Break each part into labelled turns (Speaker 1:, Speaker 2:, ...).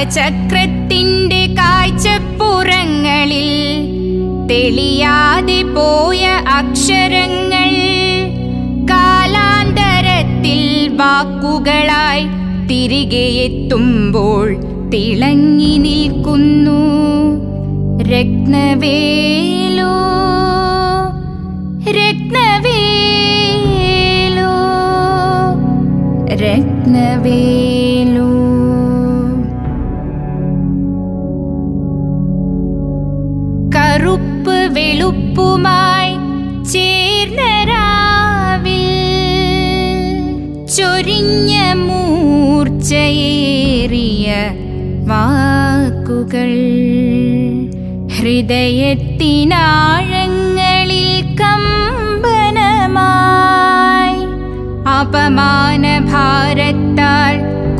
Speaker 1: കാലചക്രത്തിന്റെ കാഴ്ചപ്പുറങ്ങളിൽ തെളിയാതെ പോയ അക്ഷരങ്ങൾ കാലാന്തരത്തിൽ വാക്കുകളായി തിരികെ എത്തുമ്പോൾ തിളങ്ങി നിൽക്കുന്നു. രത്നവേലോ രത്നവേലോ രത്നവേലോ. കറുപ്പ് വെളുപ്പുമായി ചേർന്ന രാവിൽ ചൊരിഞ്ഞ മൂർച്ചയേറിയ വാക്കുകൾ ഹൃദയത്തിനാഴങ്ങളിൽ കമ്പനമായി അപമാനഭാരത്താൽ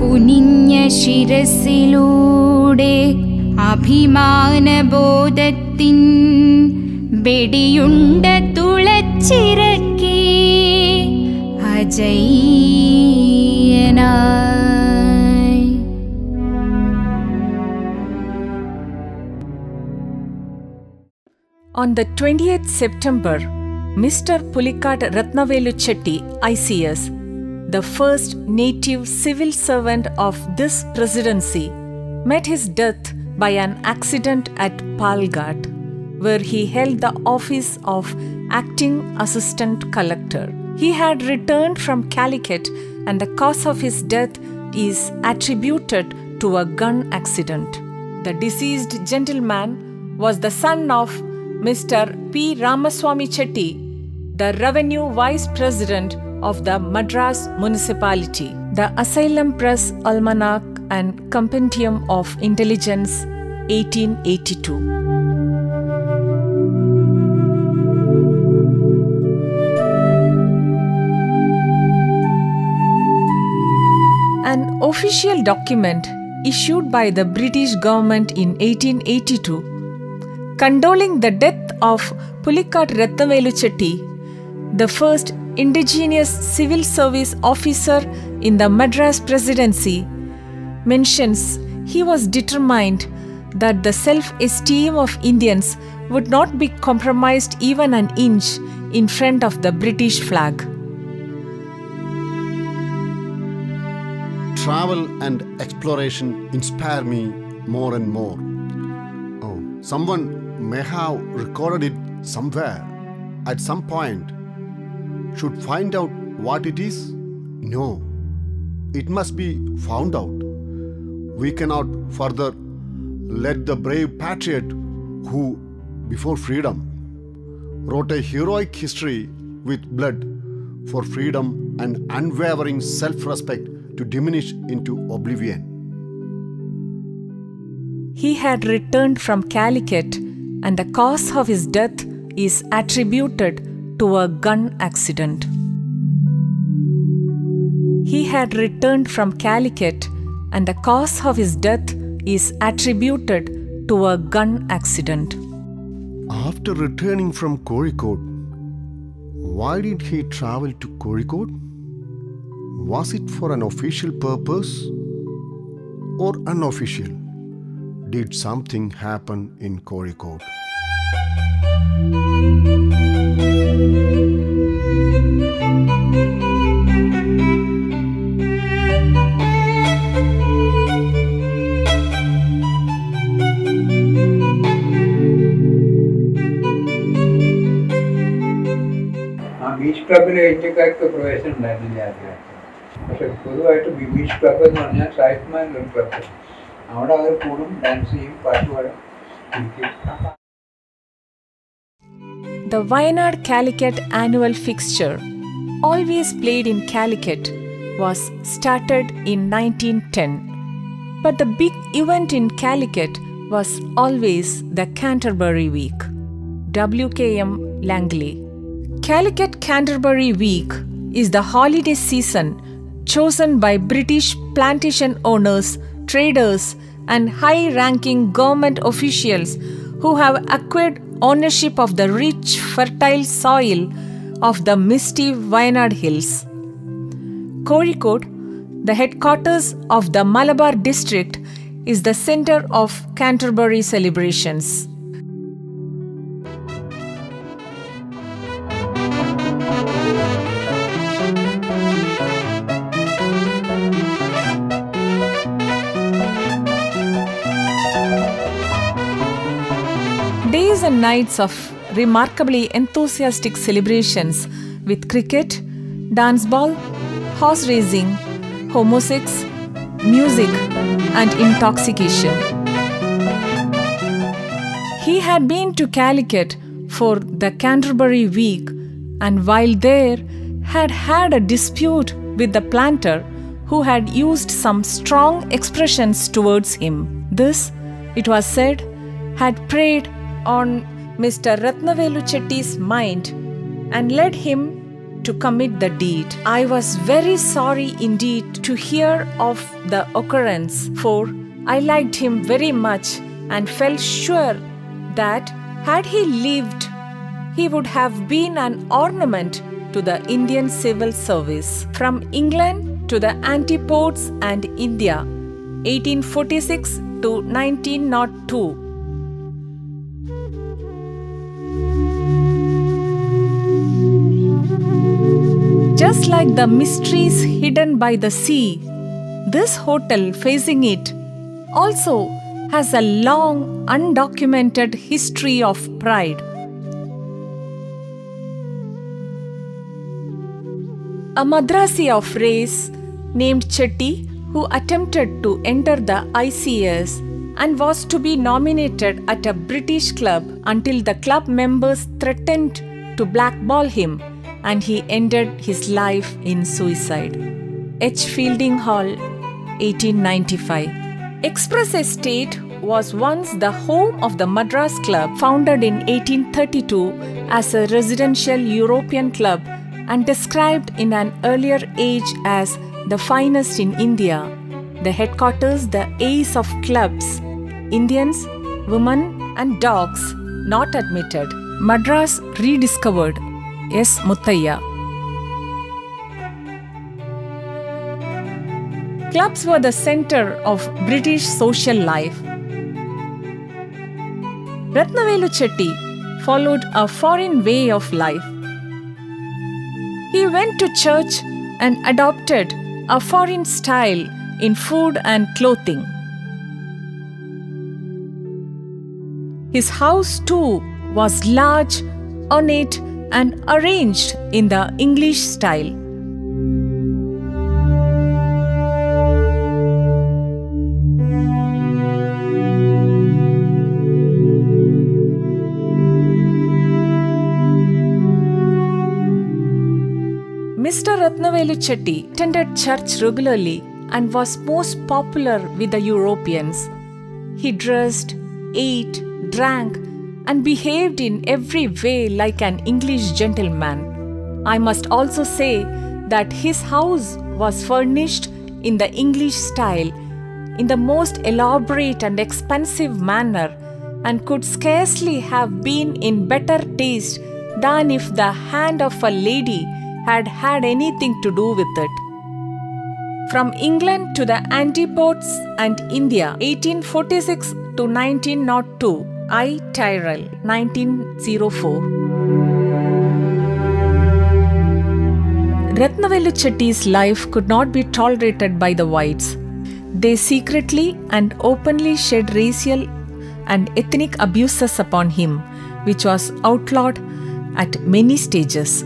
Speaker 1: കുനിഞ്ഞ ശിരസിലൂടെ അഭിമാനബോധത്തിൻ വെടിയുണ്ട തുളച്ചിറക്കി അജയ്യനായി.
Speaker 2: On the 20th September, Mr. Pulikkad Ratnavelu Chetty, ICS, the first native civil servant of this presidency, met his death by an accident at Palghat, where he held the office of Acting Assistant Collector. He had returned from Calicut and the cause of his death is attributed to a gun accident. The deceased gentleman was the son of Mr. P. Ramaswamy Chetty, the Revenue Vice President of the Madras Municipality. The Asylum Press Almanac and Compendium of Intelligence, 1882. An official document issued by the British government in 1882 condoling the death of Pulikkad Ratnavelu Chetty, the first indigenous civil service officer in the Madras Presidency, mentions he was determined that the self-esteem of Indians would not be compromised even an inch in front of the British flag.
Speaker 3: Travel and exploration inspire me more and more. Someone may have recorded it somewhere at some point. Should find out what it is? No. It must be found out. We cannot further let the brave patriot who, before freedom, wrote a heroic history with blood for freedom and unwavering self-respect to diminish into oblivion.
Speaker 2: He had returned from Calicut and the cause of his death is attributed to a gun accident. He had returned from Calicut and the cause of his death is attributed to a gun accident.
Speaker 3: After returning from Kozhikode, why did he travel to Kozhikode? Was it for an official purpose or unofficial? Did something happen in Kozhikode?
Speaker 4: Beach ക്ലബിലെ ഇന്ത്യക്കാർക്ക് പ്രവേശനം ഉണ്ടായിരുന്നില്ല ആദ്യമായിട്ട്. പക്ഷെ പൊതുവായിട്ട് beach club എന്ന് പറഞ്ഞാൽ സാഹിത്യമാനൊരു club. അവിടെ അവർ കൂടും, ഡാൻസ് ചെയ്യും, പാട്ട് പാടും, ഇരിക്കും.
Speaker 2: The Wayanad Calicut annual fixture, always played in Calicut, was started in 1910. But the big event in Calicut was always the Canterbury Week. W.K.M. Langley. Calicut Canterbury Week is the holiday season chosen by British plantation owners, traders, and high-ranking government officials who have acquired ownership of the rich, fertile soil of the misty Wayanad Hills. Kozhikode, the headquarters of the Malabar district, is the center of Canterbury celebrations. Days and nights of remarkably enthusiastic celebrations with cricket, dance ball, horse racing, homosexuals, music, and intoxication. He had been to Calicut for the Canterbury Week, and while there had had a dispute with the planter who had used some strong expressions towards him. This, it was said, had preyed on Mr. Ratnavelu Chetty's mind and led him to commit the deed. I was very sorry indeed to hear of the occurrence, for I liked him very much and felt sure that had he lived, he would have been an ornament to the Indian civil service. From England to the Antipodes and India, 1846 to 1902. Just like the mysteries hidden by the sea, this hotel facing it also has a long, undocumented history of pride. A Madrasi of race named Chetty, who attempted to enter the ICS and was to be nominated at a British club until the club members threatened to blackball him, and he ended his life in suicide. H. Fielding Hall, 1895. Express Estate was once the home of the Madras Club, founded in 1832 as a residential European club and described in an earlier age as the finest in India. The headquarters, the ace of clubs, Indians, women and dogs not admitted. Madras rediscovered. S. Muttaya. Clubs were the center of British social life. Ratnavelu Chetty followed a foreign way of life. He went to church and adopted a foreign style in food and clothing. His house too was large, ornate, and arranged in the English style. Mr. Ratnavelu Chetty attended church regularly and was most popular with the Europeans. He dressed, ate, drank, and behaved in every way like an English gentleman. I must also say that his house was furnished in the English style, in the most elaborate and expensive manner, and could scarcely have been in better taste than if the hand of a lady had had anything to do with it. From England to the Antipodes and India, 1846 to 1902. I. Tyrrell, 1904. Ratnavelu Chetty's life could not be tolerated by the whites. They secretly and openly shed racial and ethnic abuses upon him, which was outlawed at many stages.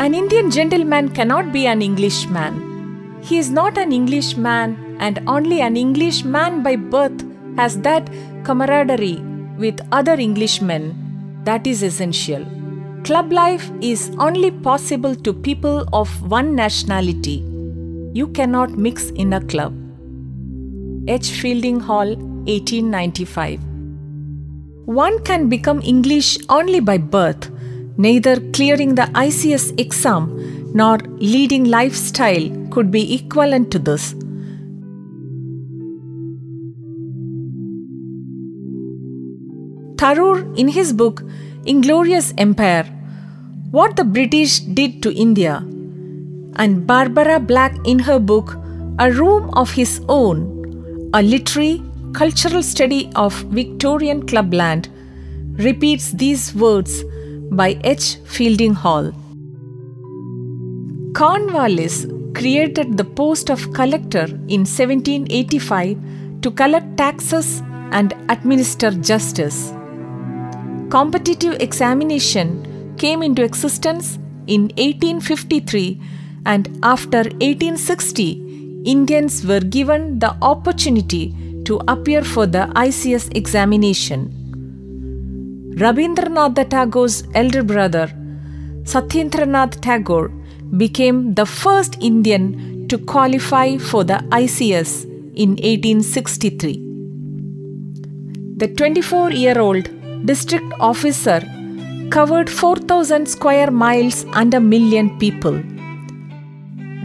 Speaker 2: An Indian gentleman cannot be an Englishman. He is not an Englishman, and only an Englishman by birth has that camaraderie with other Englishmen that is essential. Club life is only possible to people of one nationality. You cannot mix in a club. H. Fielding Hall, 1895. One can become English only by birth. Neither clearing the ICS exam nor leading lifestyle could be equivalent to this. Tharoor, in his book Inglorious Empire, What the British Did to India, and Barbara Black in her book A Room of His Own, a literary, cultural study of Victorian clubland, repeats these words by H. Fielding Hall. Cornwallis created the post of collector in 1785 to collect taxes and administer justice. Competitive examination came into existence in 1853, and after 1860, Indians were given the opportunity to appear for the ICS examination. Rabindranath Tagore's elder brother, Satyendranath Tagore, became the first Indian to qualify for the ICS in 1863. The 24-year-old district officer covered 4,000 square miles and 1 million people.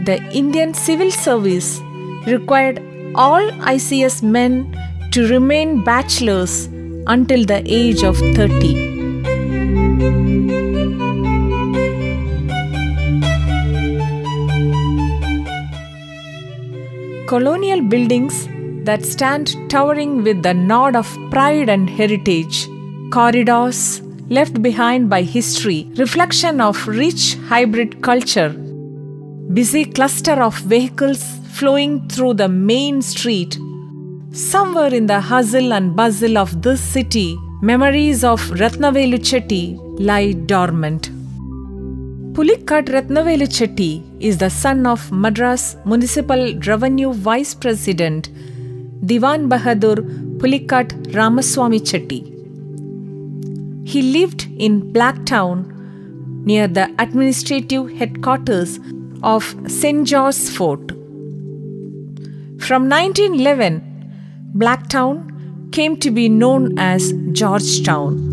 Speaker 2: The Indian Civil Service required all ICS men to remain bachelors until the age of 30. Colonial buildings that stand towering with the nod of pride and heritage, corridors left behind by history, reflection of rich hybrid culture, busy cluster of vehicles flowing through the main street. Somewhere in the hustle and bustle of this city, memories of Ratnavelu Chetty lie dormant. Pulikkat Ratnavelu Chetty is the son of Madras Municipal Revenue Vice President Diwan Bahadur Pulikkat Ramaswamy Chetty. He lived in Blacktown near the administrative headquarters of St. George's Fort. From 1911, Blacktown came to be known as Georgetown.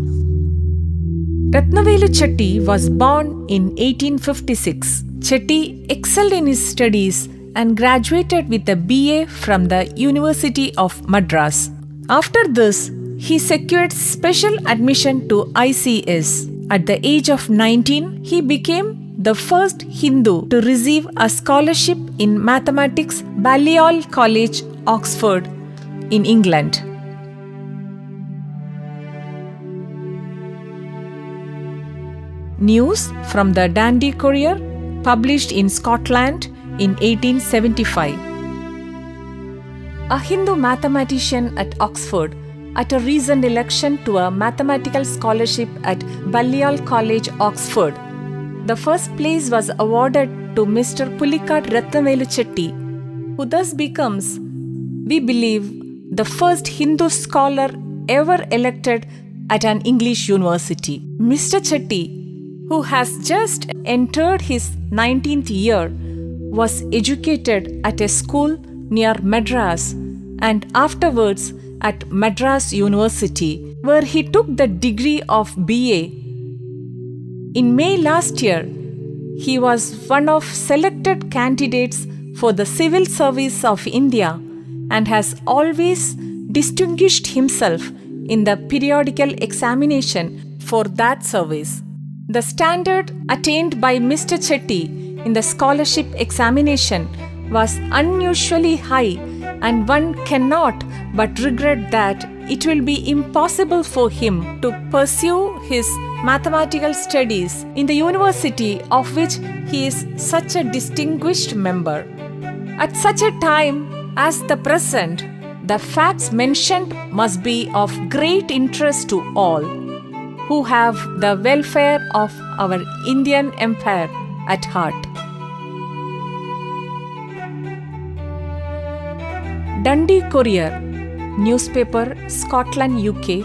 Speaker 2: Ratnavelu Chetty was born in 1856. Chetty excelled in his studies and graduated with a BA from the University of Madras. After this, he secured special admission to ICS. At the age of 19, he became the first Hindu to receive a scholarship in mathematics, Balliol College, Oxford, in England. News from the Dundee Courier, published in Scotland in 1875. A Hindu mathematician at Oxford, at a recent election to a mathematical scholarship at Balliol College, Oxford, the first place was awarded to Mr. Pulikkat Ratnavelu Chetty, who thus becomes, we believe, the first Hindu scholar ever elected at an English university. Mr. Chetty, who has just entered his 19th year, was educated at a school near Madras and afterwards at Madras University, where he took the degree of BA. In May last year, he was one of selected candidates for the Civil Service of India and has always distinguished himself in the periodical examination for that service. The standard attained by Mr. Chetty in the scholarship examination was unusually high, and one cannot but regret that it will be impossible for him to pursue his mathematical studies in the university of which he is such a distinguished member. At such a time as the present, the facts mentioned must be of great interest to all who have the welfare of our Indian Empire at heart. Dundee Courier, newspaper, Scotland, UK,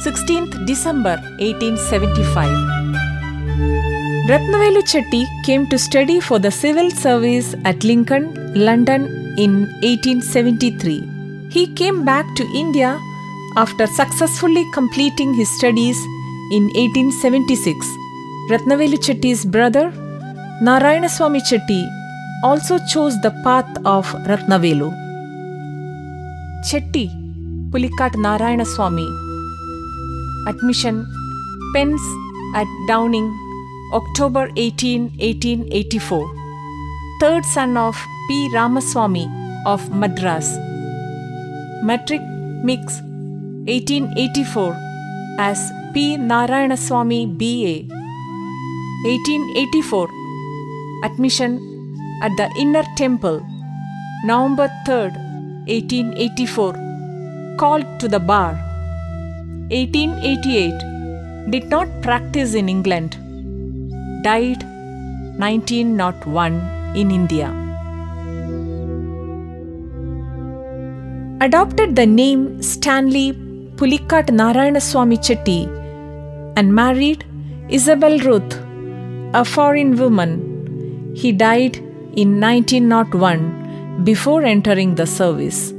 Speaker 2: 16th December 1875. Ratnavelu Chetty came to study for the civil service at Lincoln, London in 1873. He came back to India after successfully completing his studies in 1876. Ratnavelu Chetty's brother, Narayanaswamy Chetty, also chose the path of Ratnavelu. Chetty, Pulikkat Narayanaswamy. Admission, Pence at Downing, October 18, 1884. Third son of P. Ramaswamy of Madras. Matric Mix 1884 as P. Narayanaswamy BA. 1884 Admission at the Inner Temple. November 3rd, 1884 Called to the bar. 1888 Did not practice in England. Died 1901 in India. Adopted the name Stanley Pulikat Narayanaswamy Chetty and married Isabel Ruth, a foreign woman. He died in 1901 before entering the service.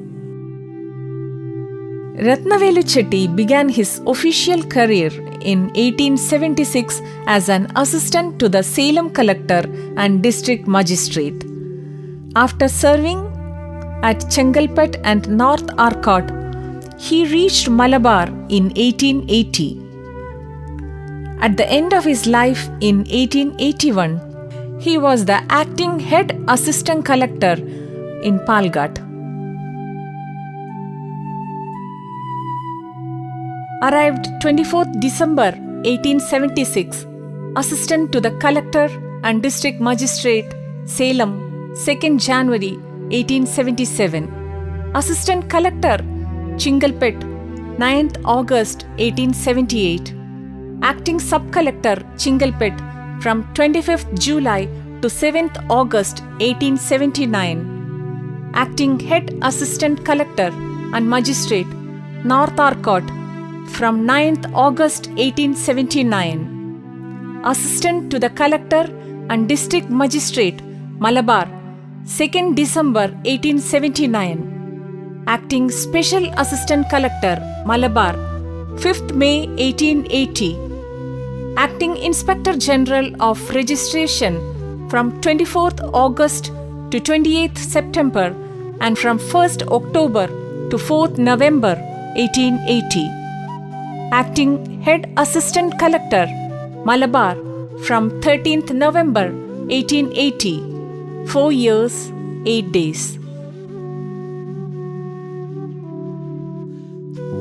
Speaker 2: Ratnavelu Chetty began his official career in 1876 as an assistant to the Salem collector and district magistrate. After serving at Chengalpet and North Arcot, he reached Malabar in 1880. At the end of his life in 1881, he was the acting head assistant collector in Palghat. Arrived 24th December 1876, assistant to the collector and district magistrate, Salem, 2nd January 1877. Assistant collector, Chengalpet, 9th August 1878. Acting sub-collector, Chengalpet, from 25th July to 7th August 1879. Acting head assistant collector and magistrate, North Arcot, from 9th August 1879. Assistant to the collector and district magistrate, Malabar, 2nd December 1879. Acting special assistant collector, Malabar, 5th May 1880. Acting Inspector General of Registration from 24th August to 28th September and from 1st October to 4th November 1880. Acting Head Assistant Collector, Malabar, from 13th November 1880. 4 years, 8 days.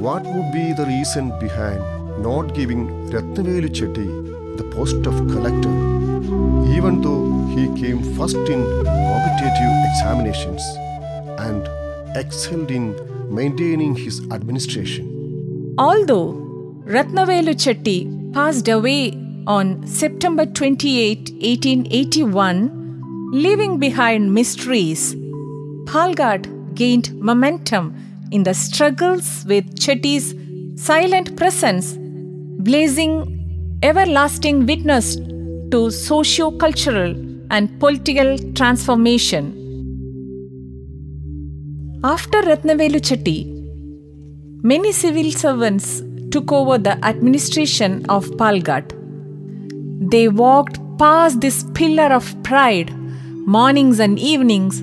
Speaker 5: What would be the reason behind not giving Ratnavelu Chetty the post of collector, even though he came first in competitive examinations and excelled in maintaining his administration?
Speaker 2: Although Ratnavelu Chetty passed away on September 28, 1881, leaving behind mysteries, Palghat gained momentum in the struggles with Chetty's silent presence, blazing everlasting witness to socio-cultural and political transformation. After Ratnavelu Chetty, many civil servants took over the administration of Palghat. They walked past this pillar of pride mornings and evenings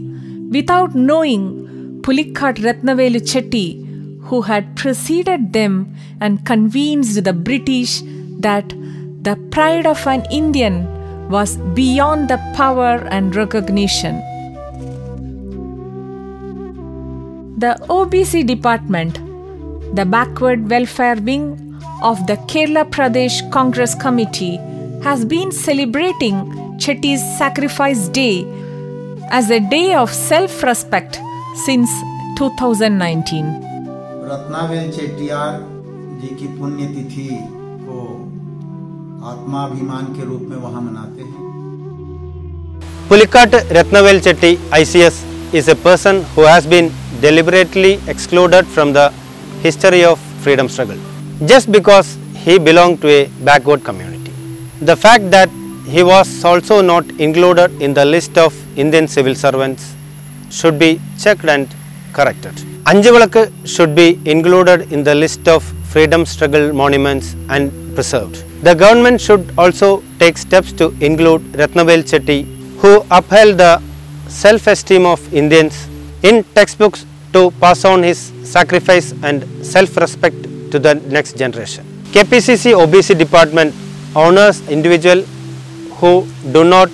Speaker 2: without knowing Pulikat Ratnavelu Chetty, who had preceded them and convinced the British that the pride of an Indian was beyond the power and recognition. The OBC department, the backward welfare wing of the Kerala Pradesh Congress Committee, has been celebrating Chetty's Sacrifice Day as a day of self-respect since 2019.
Speaker 6: रत्नावेल Chettiar जी की पुण्यतिथि को आत्माभिमान के रूप में वहाँ मनाते हैं।
Speaker 7: Pulikat Ratnavelu Chetty ICS is a person who has been deliberately excluded from the history of freedom struggle just because he belonged to a backward community. The fact that he was also not included in the list of Indian civil servants should be checked and corrected. Anjavalakku should be included in the list of freedom struggle monuments and preserved. The government should also take steps to include Ratnavelu Chetty, who upheld the self-esteem of Indians in textbooks to pass on his sacrifice and self-respect to the next generation. KPCC OBC department honors individuals who do not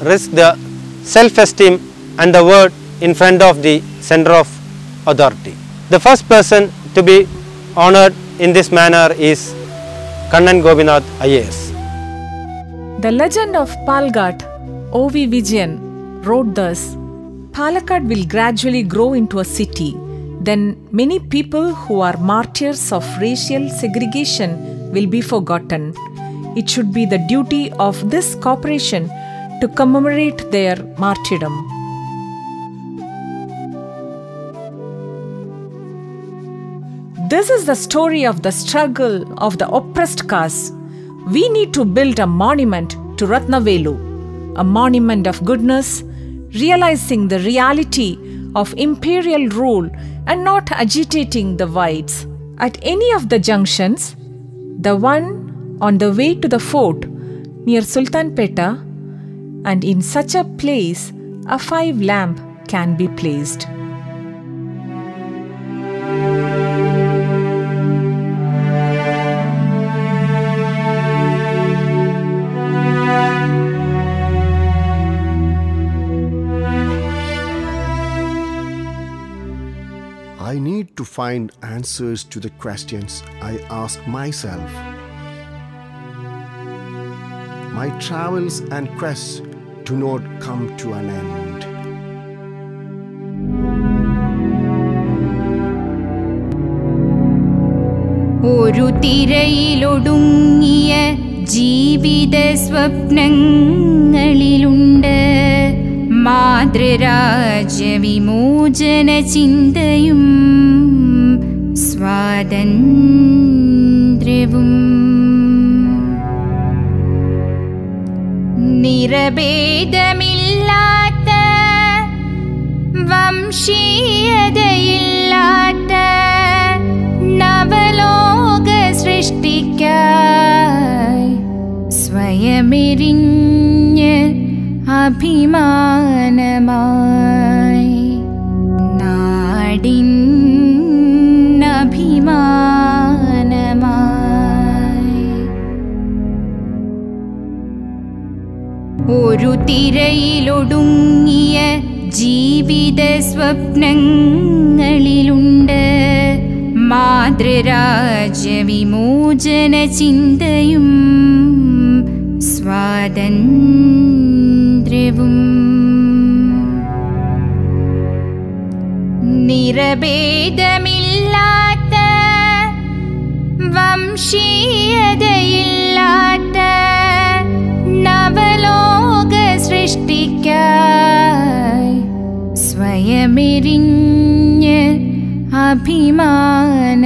Speaker 7: risk the self-esteem and the word in front of the center of authority. The first person to be honored in this manner is Kannan Gobinath IAS.
Speaker 2: The legend of Palghat, O.V. Vijayan, wrote thus: Palakkad will gradually grow into a city. Then many people who are martyrs of racial segregation will be forgotten. It should be the duty of this corporation to commemorate their martyrdom. This is the story of the struggle of the oppressed caste. We need to build a monument to Ratnavelu, a monument of goodness, realizing the reality of imperial rule and not agitating the whites. At any of the junctions, the one on the way to the fort near Sultanpeta, and in such a place, a 5 lamp can be placed.
Speaker 5: I need to find answers to the questions I ask myself. My travels and quests do not come to an end.
Speaker 1: ഒരു തിരയിലൊടുങ്ങിയ ജീവിത സ്വപ്നങ്ങളിലുണ്ട് മാതൃരാജ്യ വിമോചന ചിന്തയും സ്വാതന്ത്ര്യവും നിറഭേദമില്ലാത്ത വംശീയതയില്ലാത്ത നവലോക സൃഷ്ടിക്കായി സ്വയമെരിഞ്ഞ് അഭിമാനമായി നാടിൻ അഭിമാനമായി ഒരു തിരയിലൊടുങ്ങിയ ജീവിത സ്വപ്നങ്ങളിലുണ്ട് മാതൃരാജ്യ വിമോചന ചിന്തയും സ്വാതന്ത്ര്യവും നിറഭേദമില്ലാത്ത വംശീയതയില്ലാത്ത നവലോക സൃഷ്ടിക്കായി സ്വയമെരിഞ്ഞ് അഭിമാന